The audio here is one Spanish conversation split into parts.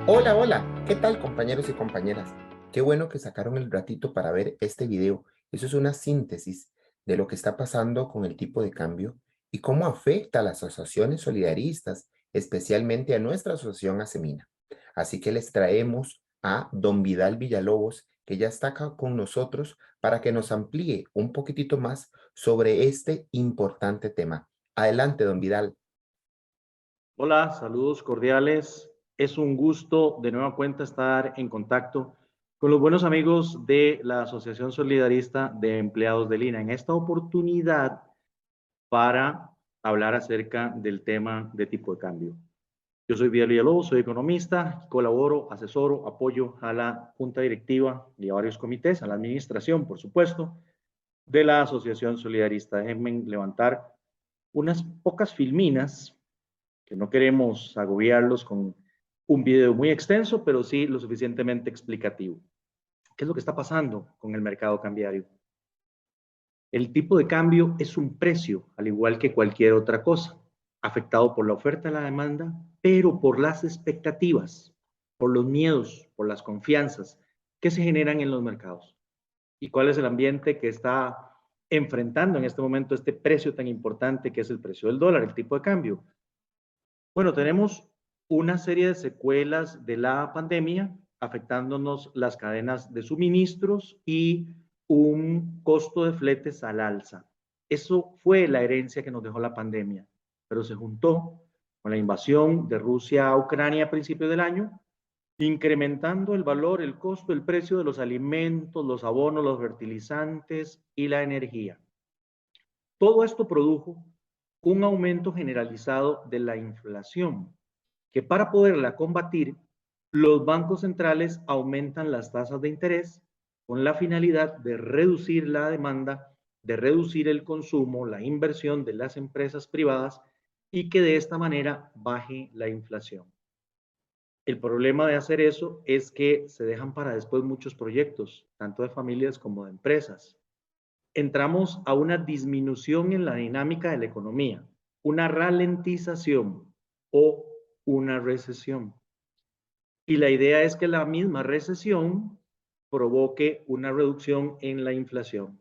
Hola, hola, ¿qué tal compañeros y compañeras? Qué bueno que sacaron el ratito para ver este video. Eso es una síntesis de lo que está pasando con el tipo de cambio y cómo afecta a las asociaciones solidaristas, especialmente a nuestra asociación Asemina. Así que les traemos a don Vidal Villalobos, que ya está acá con nosotros para que nos amplíe un poquitito más sobre este importante tema. Adelante, don Vidal. Hola, saludos cordiales. Es un gusto de nueva cuenta estar en contacto con los buenos amigos de la Asociación Solidarista de Empleados de Lina. En esta oportunidad para hablar acerca del tema de tipo de cambio. Yo soy Vidal Villalobos, soy economista, colaboro, asesoro, apoyo a la junta directiva y a varios comités, a la administración, por supuesto, de la Asociación Solidarista. Déjenme levantar unas pocas filminas que no queremos agobiarlos con un video muy extenso, pero sí lo suficientemente explicativo. ¿Qué es lo que está pasando con el mercado cambiario? El tipo de cambio es un precio, al igual que cualquier otra cosa, afectado por la oferta y la demanda, pero por las expectativas, por los miedos, por las confianzas que se generan en los mercados. ¿Y cuál es el ambiente que está enfrentando en este momento este precio tan importante que es el precio del dólar, el tipo de cambio? Bueno, tenemos una serie de secuelas de la pandemia afectándonos las cadenas de suministros y un costo de fletes al alza. Eso fue la herencia que nos dejó la pandemia, pero se juntó con la invasión de Rusia a Ucrania a principios del año, incrementando el valor, el costo, el precio de los alimentos, los abonos, los fertilizantes y la energía. Todo esto produjo un aumento generalizado de la inflación, que para poderla combatir, los bancos centrales aumentan las tasas de interés con la finalidad de reducir la demanda, de reducir el consumo, la inversión de las empresas privadas y que de esta manera baje la inflación. El problema de hacer eso es que se dejan para después muchos proyectos, tanto de familias como de empresas. Entramos a una disminución en la dinámica de la economía, una ralentización o una recesión. Y la idea es que la misma recesión provoque una reducción en la inflación.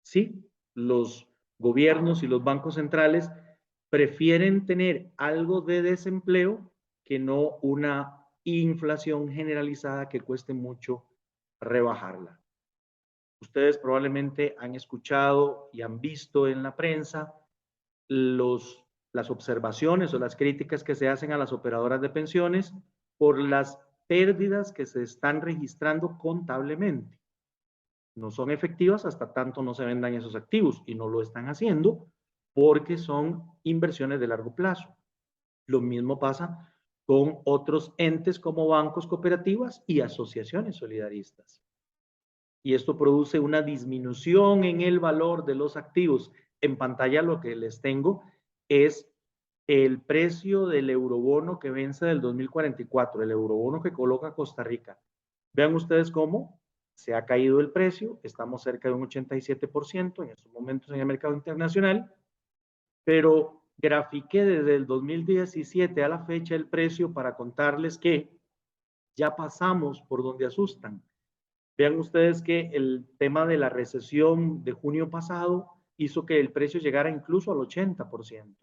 Sí, los gobiernos y los bancos centrales prefieren tener algo de desempleo que no una inflación generalizada que cueste mucho rebajarla. Ustedes probablemente han escuchado y han visto en la prensa las observaciones o las críticas que se hacen a las operadoras de pensiones por las pérdidas que se están registrando contablemente. No son efectivas hasta tanto no se vendan esos activos y no lo están haciendo porque son inversiones de largo plazo. Lo mismo pasa con otros entes como bancos, cooperativas y asociaciones solidaristas. Y esto produce una disminución en el valor de los activos. En pantalla lo que les tengo es el precio del eurobono que vence del 2044, el eurobono que coloca Costa Rica. Vean ustedes cómo se ha caído el precio, estamos cerca de un 87% en estos momentos en el mercado internacional, pero grafiqué desde el 2017 a la fecha el precio para contarles que ya pasamos por donde asustan. Vean ustedes que el tema de la recesión de junio pasado hizo que el precio llegara incluso al 80%.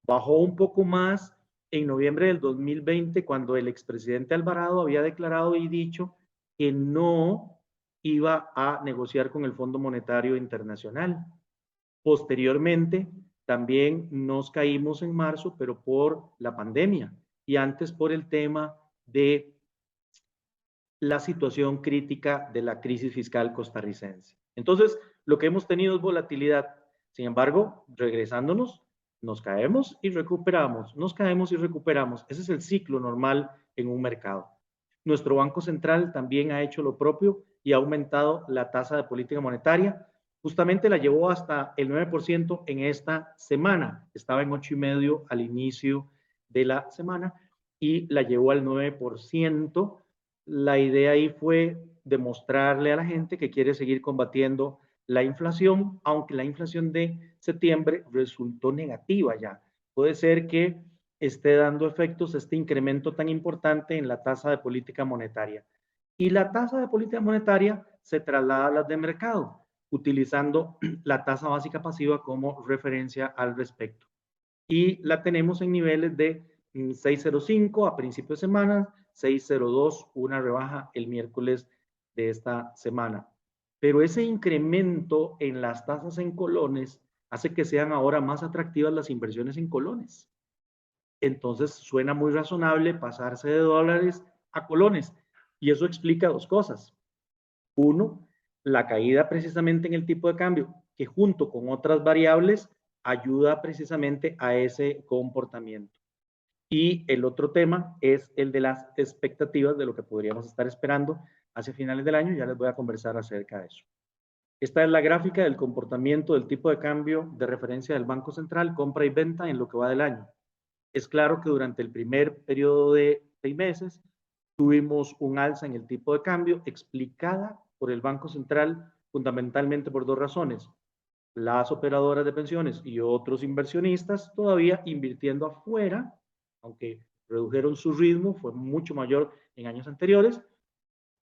Bajó un poco más en noviembre del 2020 cuando el expresidente Alvarado había declarado y dicho que no iba a negociar con el Fondo Monetario Internacional. Posteriormente, también nos caímos en marzo, pero por la pandemia y antes por el tema de la situación crítica de la crisis fiscal costarricense. Entonces, lo que hemos tenido es volatilidad. Sin embargo, regresándonos, nos caemos y recuperamos, nos caemos y recuperamos. Ese es el ciclo normal en un mercado. Nuestro Banco Central también ha hecho lo propio y ha aumentado la tasa de política monetaria. Justamente la llevó hasta el 9% en esta semana. Estaba en 8,5% al inicio de la semana y la llevó al 9%. La idea ahí fue demostrarle a la gente que quiere seguir combatiendo la inflación, aunque la inflación de septiembre resultó negativa ya. Puede ser que esté dando efectos este incremento tan importante en la tasa de política monetaria. Y la tasa de política monetaria se traslada a las de mercado, utilizando la tasa básica pasiva como referencia al respecto. Y la tenemos en niveles de 6.05 a principio de semana, 6.02, una rebaja el miércoles de esta semana. Pero ese incremento en las tasas en colones hace que sean ahora más atractivas las inversiones en colones. Entonces suena muy razonable pasarse de dólares a colones. Y eso explica dos cosas. Uno, la caída precisamente en el tipo de cambio, que junto con otras variables ayuda precisamente a ese comportamiento. Y el otro tema es el de las expectativas de lo que podríamos estar esperando hacia finales del año. Ya les voy a conversar acerca de eso. Esta es la gráfica del comportamiento del tipo de cambio de referencia del Banco Central, compra y venta en lo que va del año. Es claro que durante el primer periodo de 6 meses tuvimos un alza en el tipo de cambio explicada por el Banco Central fundamentalmente por dos razones. Las operadoras de pensiones y otros inversionistas todavía invirtiendo afuera, aunque redujeron su ritmo, fue mucho mayor en años anteriores,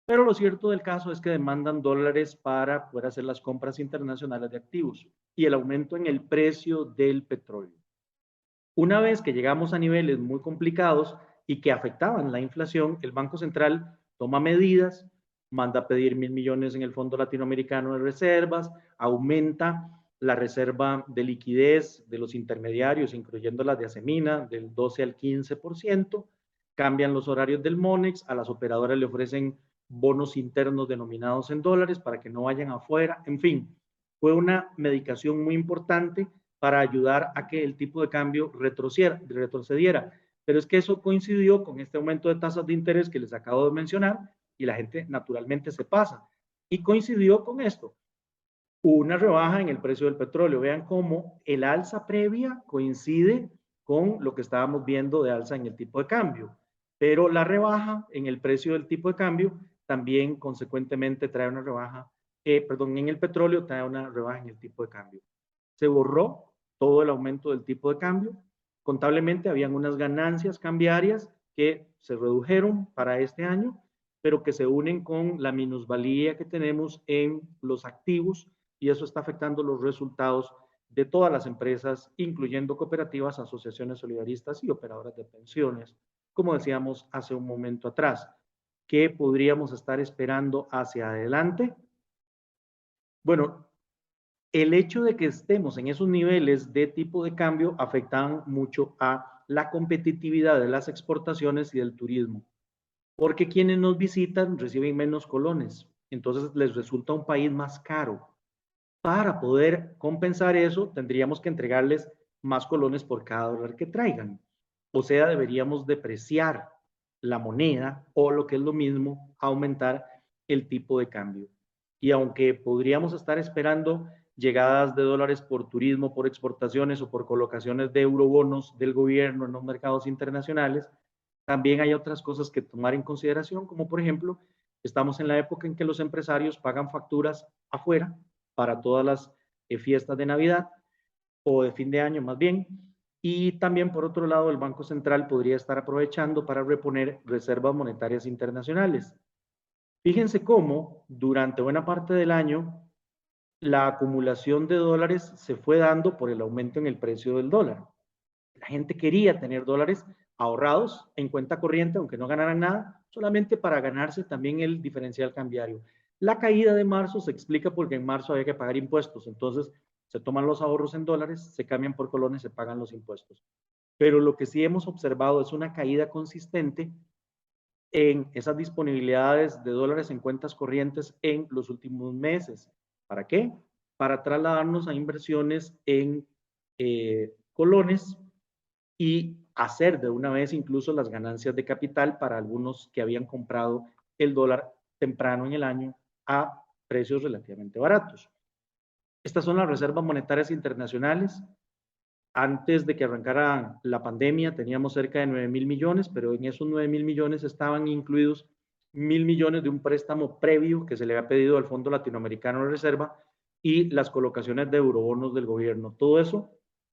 pero lo cierto del caso es que demandan dólares para poder hacer las compras internacionales de activos y el aumento en el precio del petróleo. Una vez que llegamos a niveles muy complicados y que afectaban la inflación, el Banco Central toma medidas, manda a pedir 1.000 millones en el Fondo Latinoamericano de Reservas, aumenta la reserva de liquidez de los intermediarios, incluyendo las de Asemina, del 12 al 15%, cambian los horarios del MONEX, a las operadoras le ofrecen bonos internos denominados en dólares para que no vayan afuera, en fin, fue una medicación muy importante para ayudar a que el tipo de cambio retrocediera. Pero es que eso coincidió con este aumento de tasas de interés que les acabo de mencionar y la gente naturalmente se pasa. Y coincidió con esto, una rebaja en el precio del petróleo. Vean cómo el alza previa coincide con lo que estábamos viendo de alza en el tipo de cambio. Pero la rebaja en el precio del tipo de cambio también consecuentemente trae una rebaja, en el petróleo trae una rebaja en el tipo de cambio. Se borró todo el aumento del tipo de cambio. Contablemente habían unas ganancias cambiarias que se redujeron para este año, pero que se unen con la minusvalía que tenemos en los activos y eso está afectando los resultados de todas las empresas, incluyendo cooperativas, asociaciones solidaristas y operadoras de pensiones, como decíamos hace un momento atrás. ¿Qué podríamos estar esperando hacia adelante? Bueno, el hecho de que estemos en esos niveles de tipo de cambio afectan mucho a la competitividad de las exportaciones y del turismo, porque quienes nos visitan reciben menos colones, entonces les resulta un país más caro. Para poder compensar eso, tendríamos que entregarles más colones por cada dólar que traigan. O sea, deberíamos depreciar la moneda o lo que es lo mismo, aumentar el tipo de cambio. Y aunque podríamos estar esperando llegadas de dólares por turismo, por exportaciones o por colocaciones de eurobonos del gobierno en los mercados internacionales, también hay otras cosas que tomar en consideración, como por ejemplo, estamos en la época en que los empresarios pagan facturas afuera para todas las fiestas de Navidad o de fin de año más bien. Y también, por otro lado, el Banco Central podría estar aprovechando para reponer reservas monetarias internacionales. Fíjense cómo durante buena parte del año la acumulación de dólares se fue dando por el aumento en el precio del dólar. La gente quería tener dólares ahorrados en cuenta corriente, aunque no ganaran nada, solamente para ganarse también el diferencial cambiario. La caída de marzo se explica porque en marzo había que pagar impuestos, entonces se toman los ahorros en dólares, se cambian por colones, se pagan los impuestos. Pero lo que sí hemos observado es una caída consistente en esas disponibilidades de dólares en cuentas corrientes en los últimos meses. ¿Para qué? Para trasladarnos a inversiones en colones y hacer de una vez incluso las ganancias de capital para algunos que habían comprado el dólar temprano en el año a precios relativamente baratos. Estas son las reservas monetarias internacionales. Antes de que arrancara la pandemia teníamos cerca de 9.000 millones, pero en esos 9.000 millones estaban incluidos 1.000 millones de un préstamo previo que se le había pedido al Fondo Latinoamericano de Reserva y las colocaciones de eurobonos del gobierno. Todo eso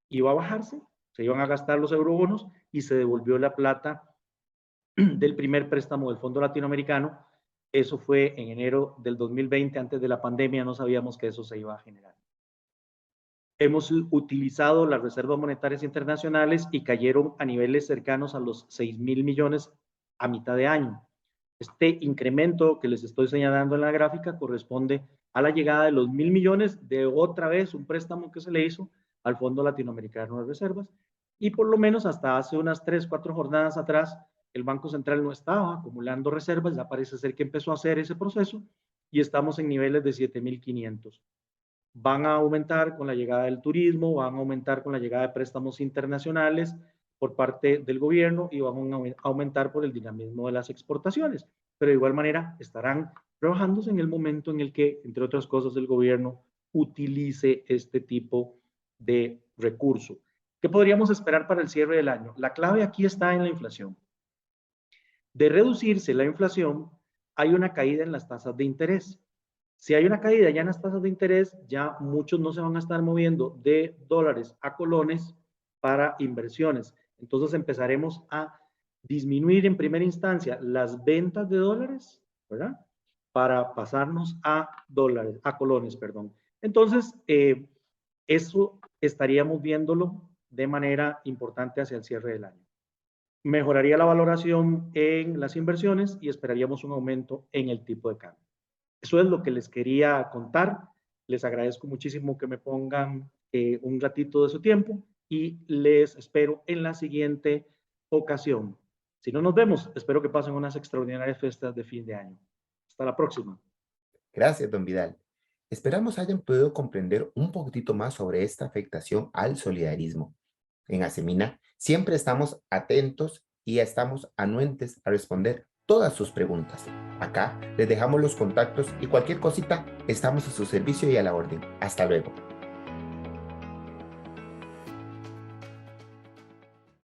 iba a bajarse Se iban a gastar los eurobonos y se devolvió la plata del primer préstamo del Fondo Latinoamericano. Eso fue en enero del 2020, antes de la pandemia, no sabíamos que eso se iba a generar. Hemos utilizado las reservas monetarias internacionales y cayeron a niveles cercanos a los 6.000 millones a mitad de año. Este incremento que les estoy señalando en la gráfica corresponde a la llegada de los 1.000 millones de otra vez un préstamo que se le hizo al Fondo Latinoamericano de Reservas, y por lo menos hasta hace unas 3, 4 jornadas atrás el Banco Central no estaba acumulando reservas, ya parece ser que empezó a hacer ese proceso y estamos en niveles de 7.500. Van a aumentar con la llegada del turismo, van a aumentar con la llegada de préstamos internacionales por parte del gobierno y van a aumentar por el dinamismo de las exportaciones. Pero de igual manera estarán trabajándose en el momento en el que, entre otras cosas, el gobierno utilice este tipo de recurso. ¿Qué podríamos esperar para el cierre del año? La clave aquí está en la inflación. De reducirse la inflación, hay una caída en las tasas de interés. Si hay una caída ya en las tasas de interés, ya muchos no se van a estar moviendo de dólares a colones para inversiones. Entonces empezaremos a disminuir en primera instancia las ventas de dólares, ¿verdad? Para pasarnos a dólares, a colones, perdón. Entonces, eso estaríamos viéndolo de manera importante hacia el cierre del año. Mejoraría la valoración en las inversiones y esperaríamos un aumento en el tipo de cambio. Eso es lo que les quería contar. Les agradezco muchísimo que me pongan un ratito de su tiempo y les espero en la siguiente ocasión. Si no nos vemos, espero que pasen unas extraordinarias fiestas de fin de año. Hasta la próxima. Gracias, don Vidal. Esperamos hayan podido comprender un poquitito más sobre esta afectación al solidarismo. En Asemina siempre estamos atentos y estamos anuentes a responder todas sus preguntas. Acá les dejamos los contactos y cualquier cosita estamos a su servicio y a la orden. Hasta luego.